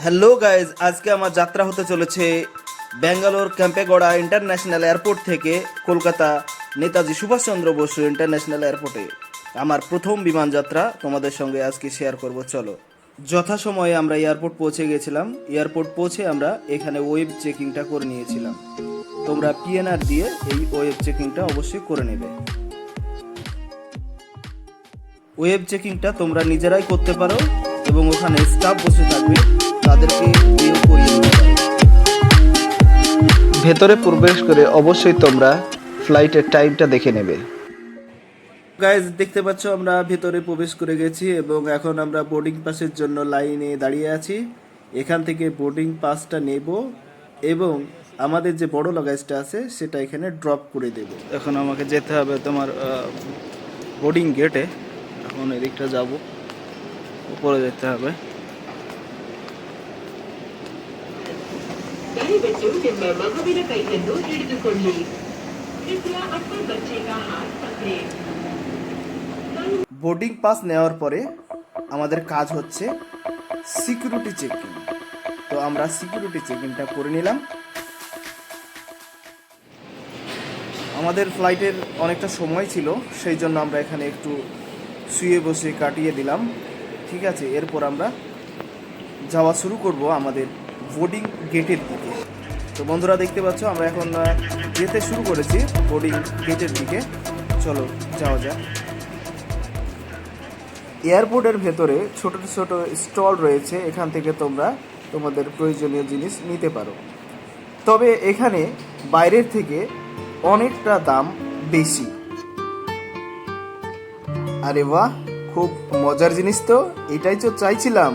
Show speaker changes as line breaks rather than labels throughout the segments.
Hello guys, আজকে আমার যাত্রা হতে চলেছে ব্যাঙ্গালোর ক্যাম্পেগৌড়া ইন্টারন্যাশনাল এয়ারপোর্ট থেকে কলকাতা নেতাজি সুভাষচন্দ্র বসু ইন্টারন্যাশনাল এয়ারপোর্টে। আমার প্রথম বিমান যাত্রা তোমাদের সঙ্গে আজকে শেয়ার করব। চলো, যথাসময়ে আমরা এয়ারপোর্ট পৌঁছে গেছিলাম। এয়ারপোর্ট পৌঁছে আমরা এখানে ওয়েব চেকিংটা করে নিয়েছিলাম। তোমরা পিএনআর দিয়ে এই ওয়েব চেকিংটা অবশ্যই করে নেবে। ওয়েব চেকিংটা তোমরা নিজেরাই করতে পারো এবং ওখানে স্টাফ বসে থাকবে, তাদেরকে দিয়েও করিয়ে নিতে পারো। ভেতরে প্রবেশ করে অবশ্যই তোমরা ফ্লাইটের টাইমটা দেখে নেবে। গাইজ, দেখতে পাচ্ছ আমরা ভেতরে প্রবেশ করে গেছি এবং এখন আমরা বোর্ডিং পাসের জন্য লাইনে দাঁড়িয়ে আছি। এখান থেকে বোর্ডিং পাসটা নেব এবং আমাদের যে বড় লাগেজটা আছে সেটা এখানে ড্রপ করে দেব। এখন আমাকে যেতে হবে তোমার বোর্ডিং গেটে। এখন এদিকটা যাব, উপরে যেতে হবে। বোর্ডিং পাস নেওয়ার পরে আমাদের কাজ হচ্ছে সিকিউরিটি চেকিং। তো আমরা সিকিউরিটি চেকিংটা করে নিলাম। আমাদের ফ্লাইটের অনেকটা সময় ছিল, সেই জন্য আমরা এখানে একটু শুয়ে বসে কাটিয়ে দিলাম। ঠিক আছে, এরপর আমরা যাওয়া শুরু করব আমাদের বোর্ডিং গেটের দিকে। তো বন্ধুরা, দেখতে পাচ্ছ আমরা এখন যেতে শুরু করেছি বোর্ডিং গেটের দিকে। চলো যাওয়া যাক। এয়ারপোর্টের ভেতরে ছোট ছোট স্টল রয়েছে, এখান থেকে তোমরা তোমাদের প্রয়োজনীয় জিনিস নিতে পারো। তবে এখানে বাইরের থেকে অনেকটা দাম বেশি। আরে বাহ, খুব মজার জিনিস তো, এটাই তো চাইছিলাম।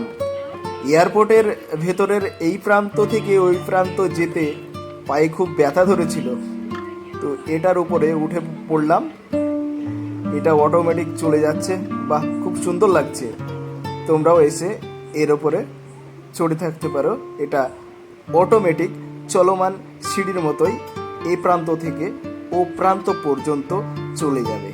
এয়ারপোর্টের ভেতরের এই প্রান্ত থেকে ওই প্রান্ত যেতে পায়ে খুব ব্যথা ধরেছিল। তো এটার উপরে উঠে পড়লাম, এটা অটোমেটিক চলে যাচ্ছে। বাহ, খুব সুন্দর লাগছে। তোমরাও এসে এর ওপরে চড়ে থাকতে পারো। এটা অটোমেটিক চলমান সিঁড়ির মতোই এই প্রান্ত থেকে ও প্রান্ত পর্যন্ত চলে যাবে।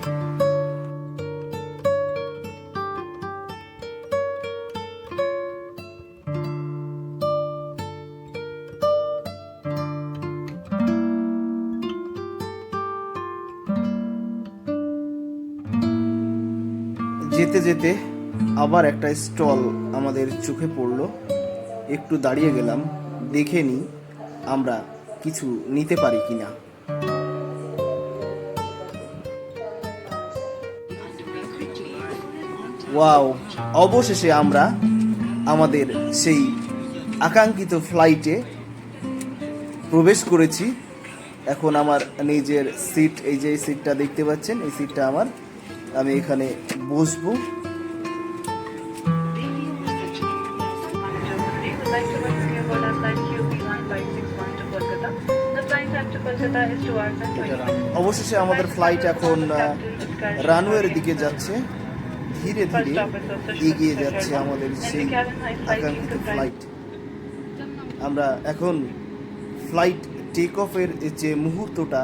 যেতে যেতে আবার একটা স্টল আমাদের চোখে পড়লো। একটু দাঁড়িয়ে গেলাম, দেখে নিই আমরা কিছু নিতে পারি কিনা। ওয়াও, অবশেষে আমরা আমাদের সেই আকাঙ্ক্ষিত ফ্লাইটে প্রবেশ করেছি। এখন আমার নিজের সিট, এই যে সিটটা দেখতে পাচ্ছেন, এই সিটটা আমার। আমি এখানে বসবো। অবশেষে আমাদের ফ্লাইট এখন রানওয়ের দিকে যাচ্ছে। ধীরে ধীরে এগিয়ে যাচ্ছে আমাদের সেই আকাঙ্ক্ষিত ফ্লাইট। আমরা এখন ফ্লাইট টেক অফের যে মুহূর্তটা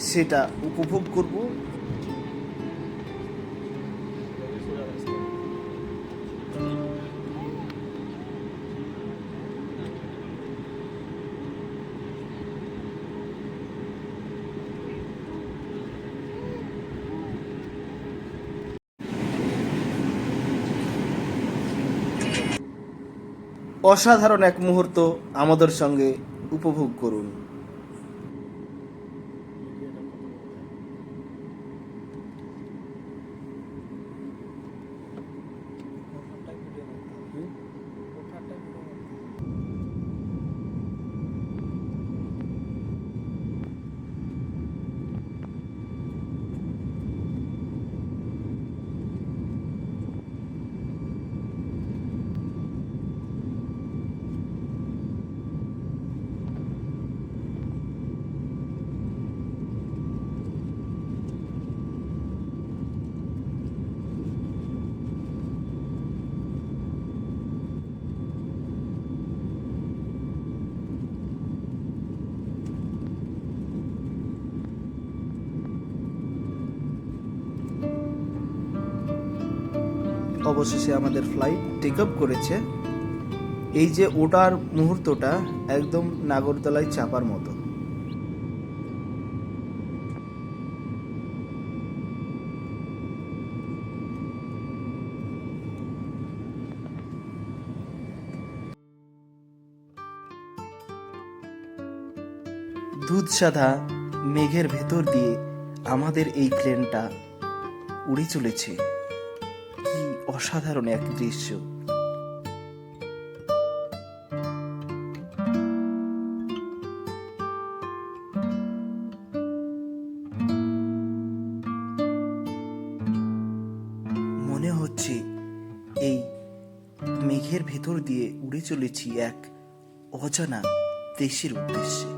সেটা উপভোগ করব। অসাধারণ এক মুহূর্ত আমাদের সঙ্গে উপভোগ করুন। অবশেষে আমাদের ফ্লাইট টেক অফ করেছে। এই যে ওটার মুহূর্তটা একদম নাগরদোলায় চাপার মতো। দুধ সাদা মেঘের ভেতর দিয়ে আমাদের এই প্লেনটা উড়ে চলেছে। কি অসাধারণ এক দৃশ্য। মনে হচ্ছে এই মেঘের ভেতর দিয়ে উড়ে চলেছি এক অজানা দেশের উদ্দেশ্যে।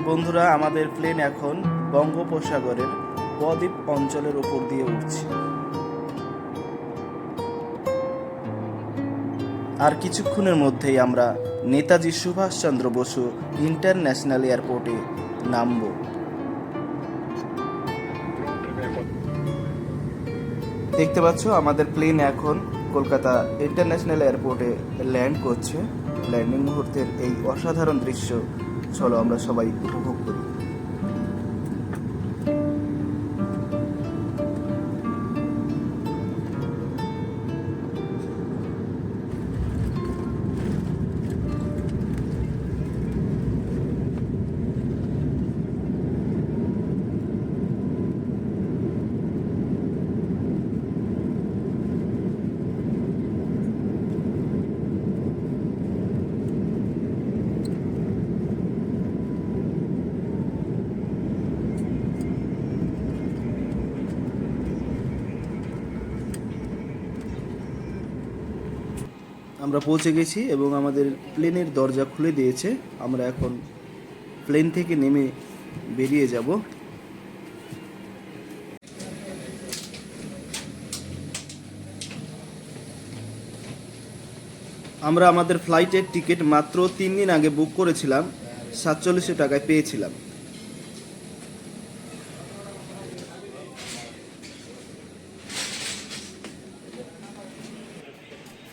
বন্ধুরা, আমাদের প্লেন এখন বঙ্গোপসাগরের বদ্বীপ অঞ্চলের উপর দিয়ে উঠছে। আর কিছুক্ষণের মধ্যেই আমরা নেতাজি সুভাষচন্দ্র বসু ইন্টারন্যাশনাল এয়ারপোর্টে নামব। দেখতে পাচ্ছ আমাদের প্লেন এখন কলকাতা ইন্টারন্যাশনাল এয়ারপোর্টে ল্যান্ড করছে। ল্যান্ডিং মুহূর্তের এই অসাধারণ দৃশ্য চলো আমরা সবাই উপভোগ করি। আমরা পৌঁছে গেছি এবং আমাদের প্লেনের দরজা খুলে দিয়েছে। আমরা এখন প্লেন থেকে নেমে বেরিয়ে যাব। আমরা আমাদের ফ্লাইটের টিকিট মাত্র 3 দিন আগে বুক করেছিলাম, 4700 টাকায় পেয়েছিলাম।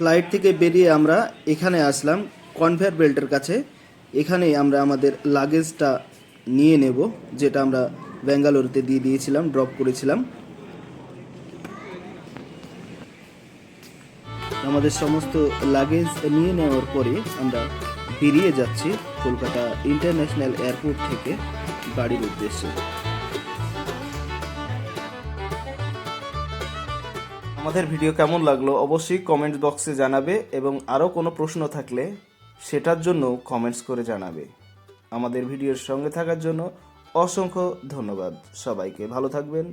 ফ্লাইট থেকে বেরিয়ে আমরা এখানে আসলাম কনভেয়ার বেল্টের কাছে। এখানে আমরা আমাদের লাগেজটা নিয়ে নেব, যেটা আমরা বেঙ্গালুরুতে দিয়ে দিয়েছিলাম, ড্রপ করেছিলাম। আমাদের সমস্ত লাগেজ নিয়ে নেওয়ার পরে আমরা বেরিয়ে যাচ্ছি কলকাতা ইন্টারন্যাশনাল এয়ারপোর্ট থেকে বাড়ির উদ্দেশ্যে। আমাদের ভিডিও কেমন লাগলো অবশ্যই কমেন্ট বক্সে জানাবে, এবং আরও কোনো প্রশ্ন থাকলে সেটার জন্য কমেন্টস করে জানাবে। আমাদের ভিডিওর সঙ্গে থাকার জন্য অসংখ্য ধন্যবাদ সবাইকে। ভালো থাকবেন।